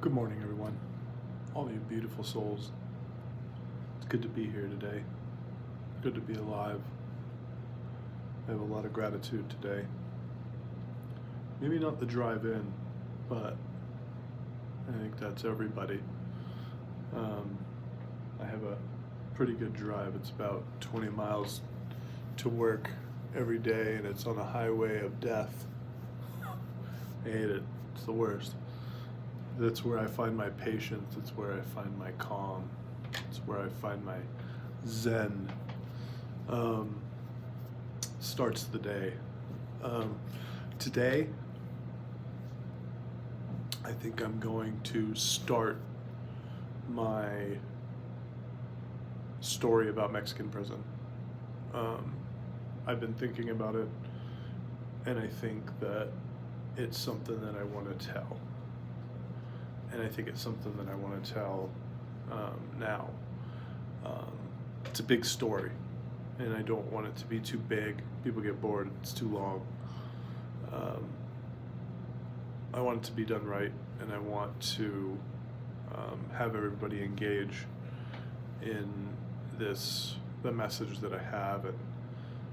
Good morning, everyone. All you beautiful souls. It's good to be here today. Good to be alive. I have a lot of gratitude today. Maybe not the drive in, but I think that's everybody. I have a pretty good drive. It's about 20 miles to work every day, and it's on a highway of death. I hate it. It's the worst. That's where I find my patience. It's where I find my calm. It's where I find my zen. Starts the day. Today, I think I'm going to start my story about Mexican prison. I've been thinking about it, and I think that it's something that I want to tell. And I think it's something that I want to tell now. It's a big story, and I don't want it to be too big. People get bored. It's too long. I want it to be done right, and I want to have everybody engage in the message that I have, and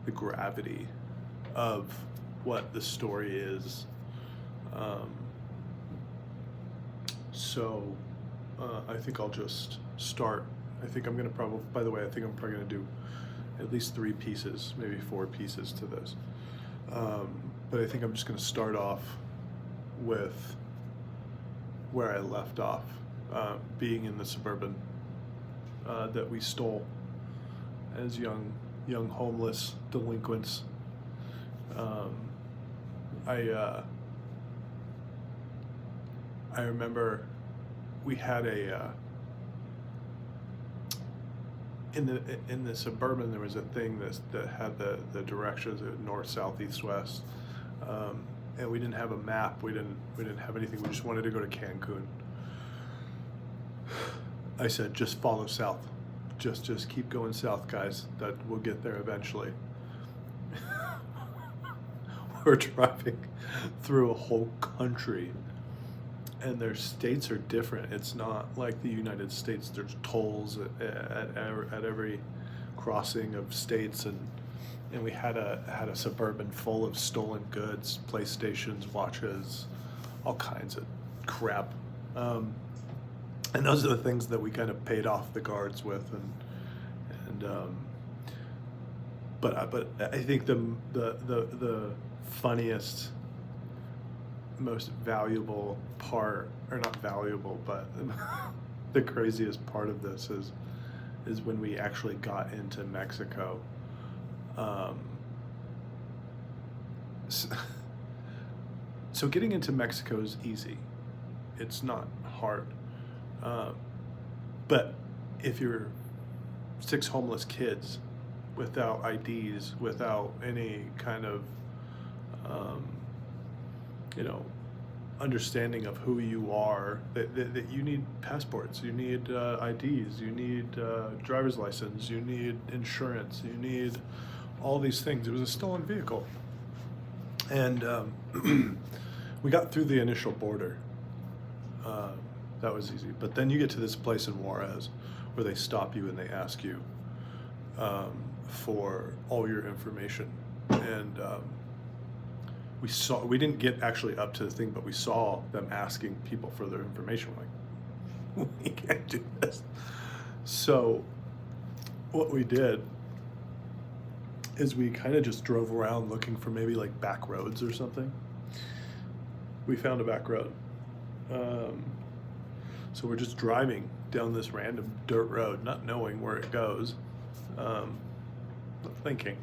the gravity of what the story is. So I think I'll just start. I think I'm gonna probably, by the way, I think I'm probably gonna do at least 3 pieces, maybe 4 pieces to this. But I think I'm just gonna start off with where I left off, being in the Suburban that we stole as young homeless delinquents. I remember we had in the Suburban there was a thing that had the directions of north, south, east, west, and we didn't have a map. We didn't have anything. We just wanted to go to Cancun. I said, just follow south. Just keep going south, guys. That we'll get there eventually. We're driving through a whole country, and their states are different. It's not like the United States. There's tolls at every crossing of states, and we had a Suburban full of stolen goods, PlayStations, watches, all kinds of crap. And those are the things that we kind of paid off the guards with, but I think the funniest, most valuable part, or not valuable, but the craziest part of this is when we actually got into Mexico. So getting into Mexico is easy. It's not hard. But if you're 6 homeless kids without IDs, without any kind of understanding of who you are, that you need passports, you need IDs, you need driver's license, you need insurance, you need all these things. It was a stolen vehicle. And we got through the initial border. That was easy. But then you get to this place in Juarez where they stop you and they ask you for all your information. And we didn't get actually up to the thing, but we saw them asking people for their information. We're like, we can't do this. So what we did is we kind of just drove around looking for maybe like back roads or something. We found a back road. So we're just driving down this random dirt road, not knowing where it goes, not thinking.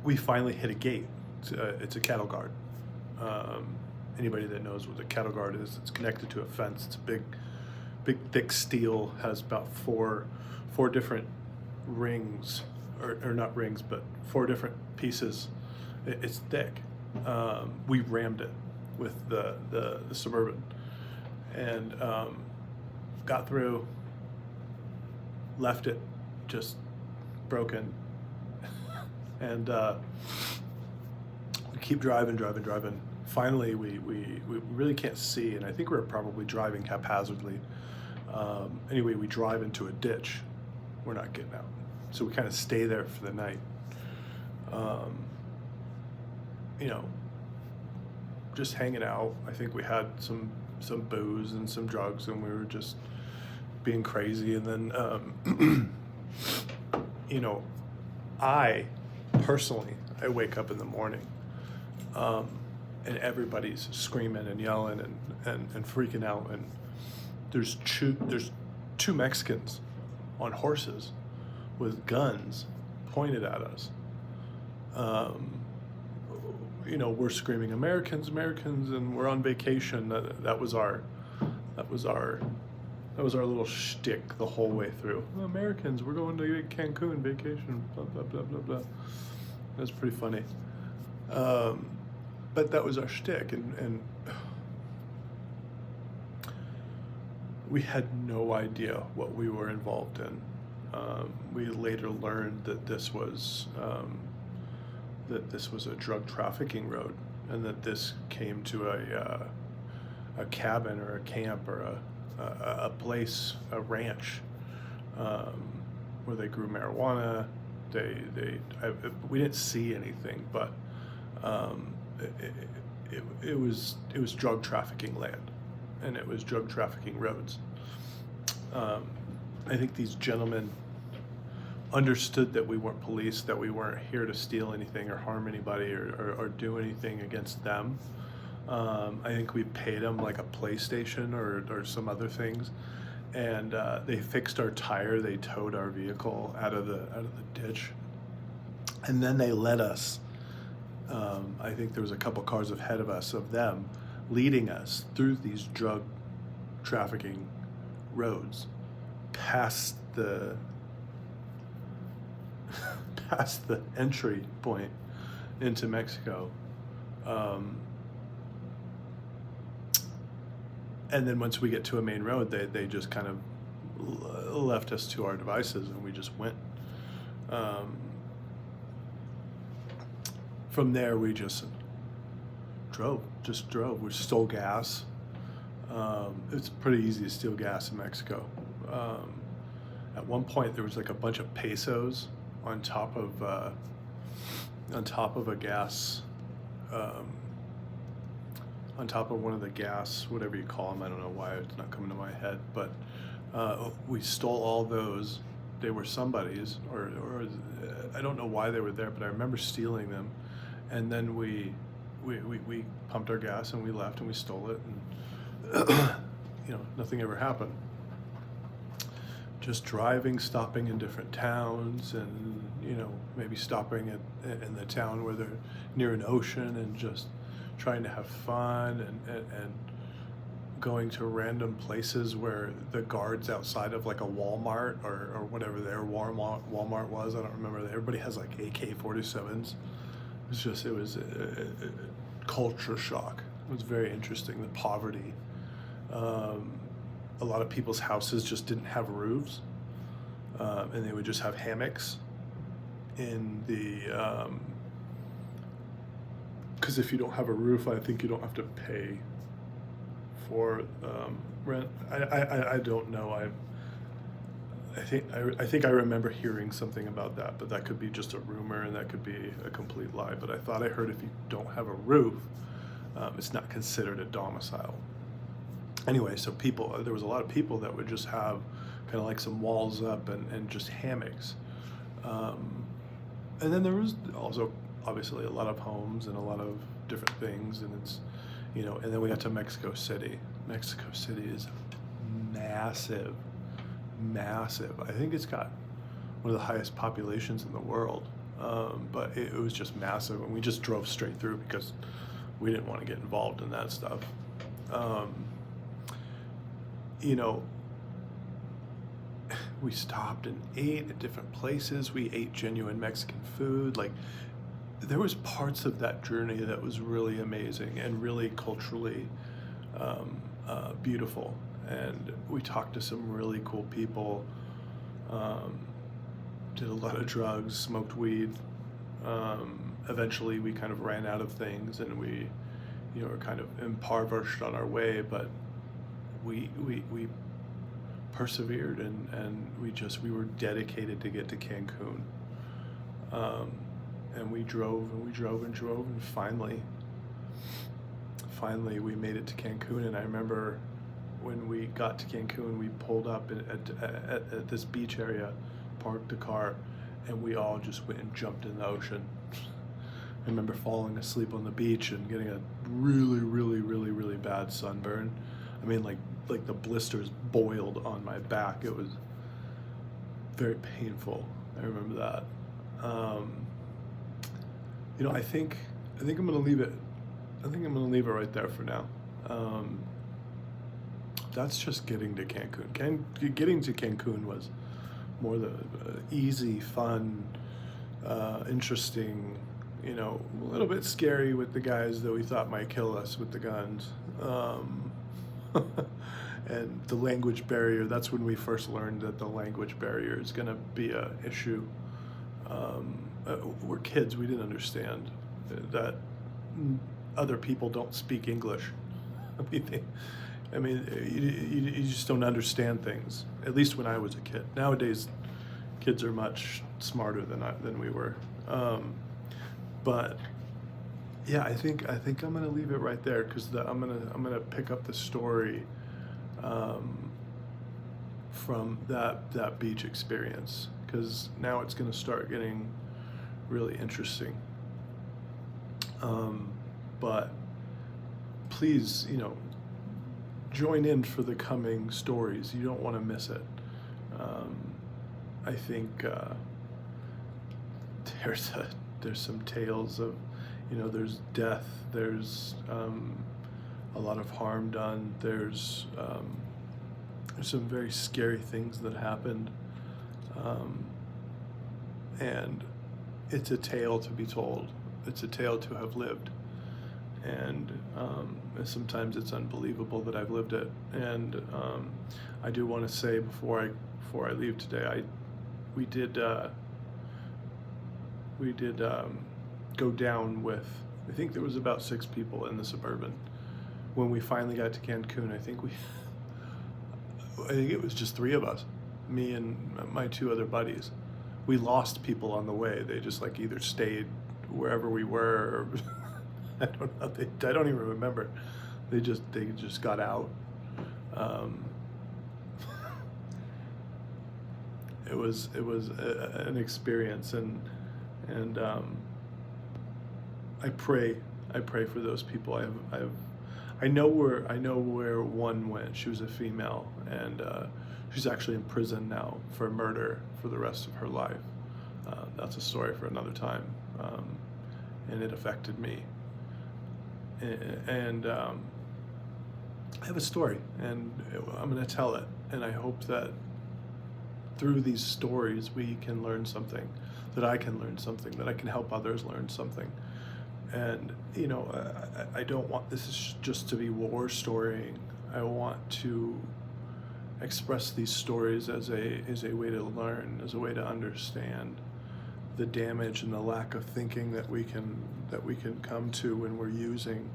We finally hit a gate. It's a cattle guard. Anybody that knows what a cattle guard is, it's connected to a fence. It's a big thick steel, has about four different rings, or not rings, but 4 different pieces. It's thick. We rammed it with the Suburban, and got through, left it just broken, and we keep driving. finally we really can't see, and I think we were probably driving haphazardly. Anyway, we drive into a ditch. We're not getting out, so we kind of stay there for the night. You know, just hanging out. I think we had some booze and some drugs, and we were just being crazy. And then, you know, I personally, I wake up in the morning, and everybody's screaming and yelling and freaking out. And there's two Mexicans on horses with guns pointed at us. You know, we're screaming Americans, Americans, and we're on vacation. That was our little shtick the whole way through. Americans, we're going to Cancun vacation. Blah blah blah blah blah. That's pretty funny. But that was our shtick, and we had no idea what we were involved in. We later learned that this was a drug trafficking road, and that this came to a cabin or a camp or a place, a ranch, where they grew marijuana. We didn't see anything, but it was drug trafficking land, and it was drug trafficking roads. I think these gentlemen understood that we weren't police, that we weren't here to steal anything or harm anybody or do anything against them. I think we paid them like a PlayStation or some other things, and they fixed our tire. They towed our vehicle out of the ditch, and then they led us. I think there was a couple cars ahead of us, of them leading us through these drug trafficking roads past the entry point into Mexico. And then once we get to a main road, they just kind of left us to our devices, and we just went. From there, we just drove. We stole gas. It's pretty easy to steal gas in Mexico. At one point, there was like a bunch of pesos on top of a gas, on top of one of the gas, whatever you call them. I don't know why it's not coming to my head, but we stole all those. They were somebody's, or I don't know why they were there, but I remember stealing them. And then we pumped our gas and we left and we stole it, and you know, nothing ever happened. Just driving, stopping in different towns, and you know, maybe stopping in the town where they're near an ocean, and just trying to have fun, and going to random places where the guards outside of like a Walmart or whatever their Walmart was. I don't remember. Everybody has like AK-47s. It was a culture shock. It was very interesting. The poverty. A lot of people's houses just didn't have roofs, and they would just have hammocks in the, because if you don't have a roof, I think you don't have to pay for rent. I don't know. I think I remember hearing something about that, but that could be just a rumor, and that could be a complete lie. But I thought I heard if you don't have a roof, it's not considered a domicile. Anyway, so there was a lot of people that would just have kind of like some walls up and just hammocks. And then there was also obviously a lot of homes and a lot of different things, and it's, you know, and then we got to Mexico City. Mexico City is massive. I think it's got one of the highest populations in the world, but it was just massive, and we just drove straight through because we didn't want to get involved in that stuff. You know, we stopped and ate at different places. We ate genuine Mexican food. Like, there was parts of that journey that was really amazing and really culturally beautiful. And we talked to some really cool people, did a lot of drugs, smoked weed. Eventually we kind of ran out of things, and we were kind of impoverished on our way, but we persevered, and we were dedicated to get to Cancun. And we drove and we drove and drove, and finally we made it to Cancun. And I remember when we got to Cancun, we pulled up at this beach area, parked the car, and we all just went and jumped in the ocean. I remember falling asleep on the beach and getting a really, really, really, really bad sunburn. I mean, like the blisters boiled on my back. It was very painful. I remember that. I think I'm gonna leave it. I think I'm gonna leave it right there for now. That's just getting to Cancun. Getting to Cancun was more the easy, fun, interesting. A little bit scary with the guys that we thought might kill us with the guns. And the language barrier, that's when we first learned that the language barrier is going to be an issue. We're kids, we didn't understand that other people don't speak English. You just don't understand things, at least when I was a kid. Nowadays, kids are much smarter than we were. But yeah, I think I'm gonna leave it right there, because I'm gonna pick up the story from that beach experience, because now it's gonna start getting really interesting. But please, join in for the coming stories. You don't want to miss it. I think there's some tales of, there's death, there's a lot of harm done, there's some very scary things that happened, and it's a tale to be told. It's a tale to have lived, and sometimes it's unbelievable that I've lived it. And I do want to say before I leave today, we did go down with, I think there was about 6 people in the Suburban. When we finally got to Cancun, I think it was just 3 of us, me and my 2 other buddies. We lost people on the way. They just either stayed wherever we were, or I don't know. I don't even remember. They just got out. It was an experience, and I pray for those people. I know where one went. She was a female, and she's actually in prison now for murder for the rest of her life. That's a story for another time, and it affected me. And I have a story, and I'm going to tell it. And I hope that through these stories we can learn something, that I can learn something, that I can help others learn something. And I don't want this just to be war storying. I want to express these stories as a way to learn, as a way to understand the damage and the lack of thinking that we can come to when we're using.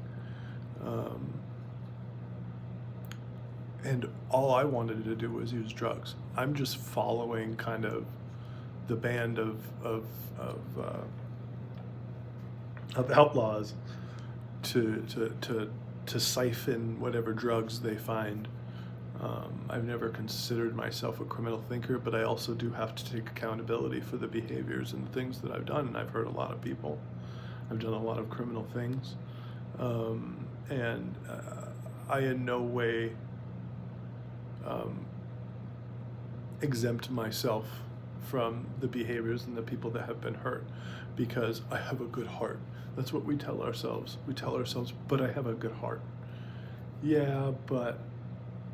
And all I wanted to do was use drugs. I'm just following kind of the band of outlaws to siphon whatever drugs they find. I've never considered myself a criminal thinker, but I also do have to take accountability for the behaviors and the things that I've done. And I've hurt a lot of people. I've done a lot of criminal things. And I in no way exempt myself from the behaviors and the people that have been hurt, because I have a good heart. That's what we tell ourselves. We tell ourselves, but I have a good heart. Yeah, but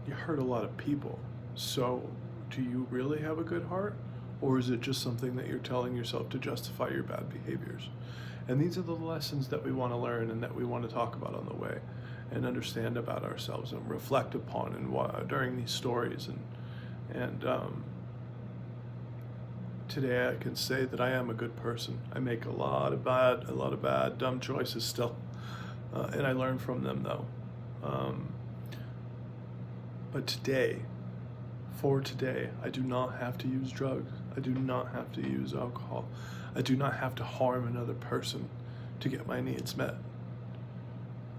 you hurt a lot of people. So do you really have a good heart? Or is it just something that you're telling yourself to justify your bad behaviors? And these are the lessons that we want to learn and that we want to talk about on the way, and understand about ourselves and reflect upon during these stories. And today I can say that I am a good person. I make a lot of bad, dumb choices still. and I learn from them though. But today, for today, I do not have to use drugs. I do not have to use alcohol. I do not have to harm another person to get my needs met.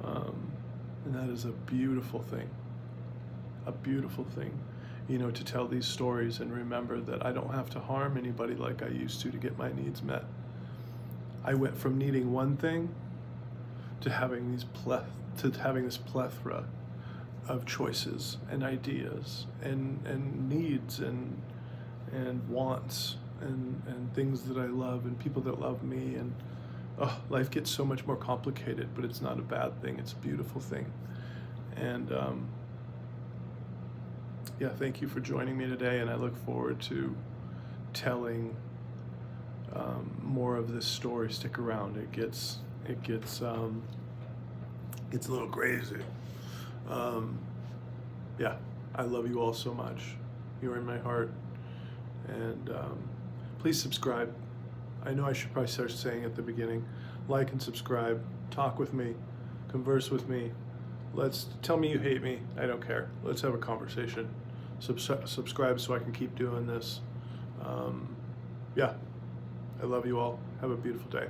And that is a beautiful thing. A beautiful thing, you know, to tell these stories and remember that I don't have to harm anybody like I used to get my needs met. I went from needing one thing to having this plethora of choices and ideas and needs and wants and things that I love and people that love me, and life gets so much more complicated, but it's not a bad thing. It's a beautiful thing. And yeah, thank you for joining me today, and I look forward to telling more of this story. Stick around. It gets a little crazy. Yeah, I love you all so much. You're in my heart, and please subscribe. I know I should probably start saying at the beginning, like and subscribe, talk with me, converse with me. Tell me you hate me. I don't care. Let's have a conversation. Subscribe so I can keep doing this. Yeah, I love you all. Have a beautiful day.